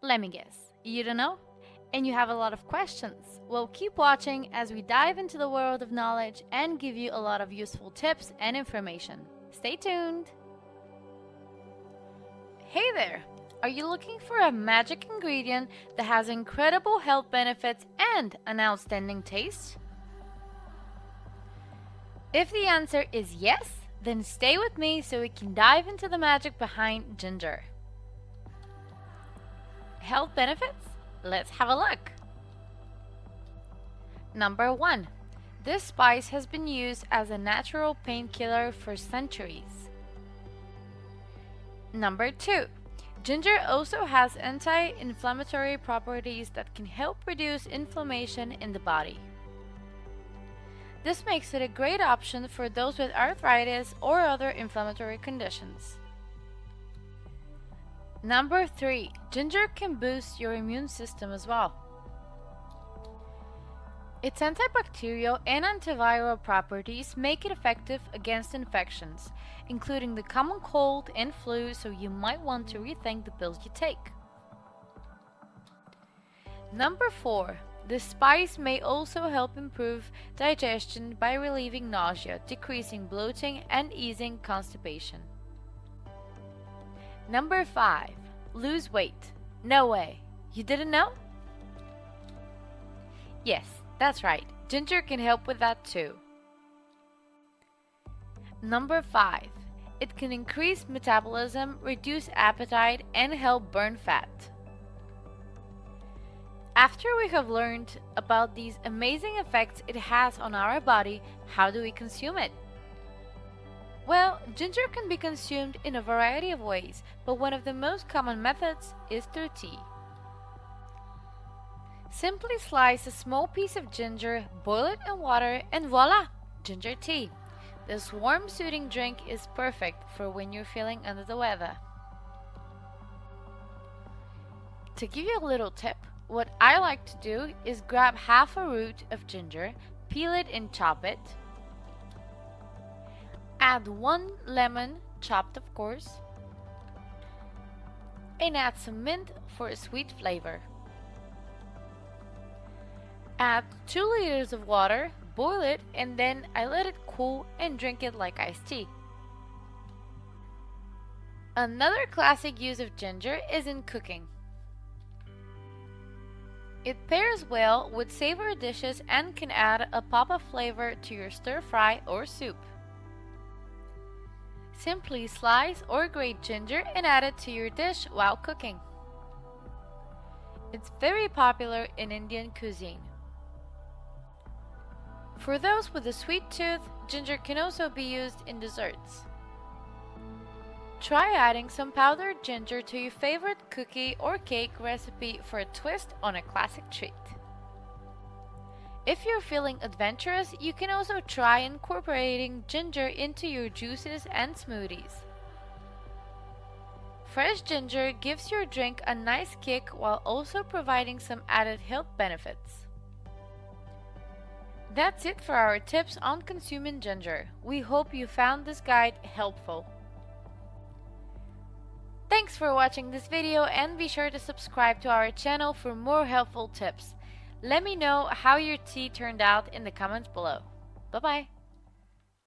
Let me guess, you don't know? And you have a lot of questions? Well, keep watching as we dive into the world of knowledge and give you a lot of useful tips and information. Stay tuned! Hey there! Are you looking for a magic ingredient that has incredible health benefits and an outstanding taste? If the answer is yes, then stay with me so we can dive into the magic behind ginger. Health benefits? Let's have a look. Number 1. This spice has been used as a natural painkiller for centuries. Number 2. Ginger also has anti-inflammatory properties that can help reduce inflammation in the body. This makes it a great option for those with arthritis or other inflammatory conditions. Number 3. Ginger can boost your immune system as well. Its antibacterial and antiviral properties make it effective against infections, including the common cold and flu, so you might want to rethink the pills you take. Number 4. The spice may also help improve digestion by relieving nausea, decreasing bloating, and easing constipation. Number 5. Lose weight. No way. You didn't know? Yes, that's right. Ginger can help with that too. Number 5. It can increase metabolism, reduce appetite, and help burn fat. After we have learned about these amazing effects it has on our body, how do we consume it? Well, ginger can be consumed in a variety of ways, but one of the most common methods is through tea. Simply slice a small piece of ginger, boil it in water, and voila! Ginger tea. This warm, soothing drink is perfect for when you're feeling under the weather. To give you a little tip, what I like to do is grab half a root of ginger, peel it and chop it. Add 1 lemon, chopped of course, and add some mint for a sweet flavor. Add 2 liters of water, boil it, and then I let it cool and drink it like iced tea. Another classic use of ginger is in cooking. It pairs well with savory dishes and can add a pop of flavor to your stir-fry or soup. Simply slice or grate ginger and add it to your dish while cooking. It's very popular in Indian cuisine. For those with a sweet tooth, ginger can also be used in desserts. Try adding some powdered ginger to your favorite cookie or cake recipe for a twist on a classic treat. If you're feeling adventurous, you can also try incorporating ginger into your juices and smoothies. Fresh ginger gives your drink a nice kick while also providing some added health benefits. That's it for our tips on consuming ginger. We hope you found this guide helpful. Thanks for watching this video and be sure to subscribe to our channel for more helpful tips. Let me know how your tea turned out in the comments below. Bye bye!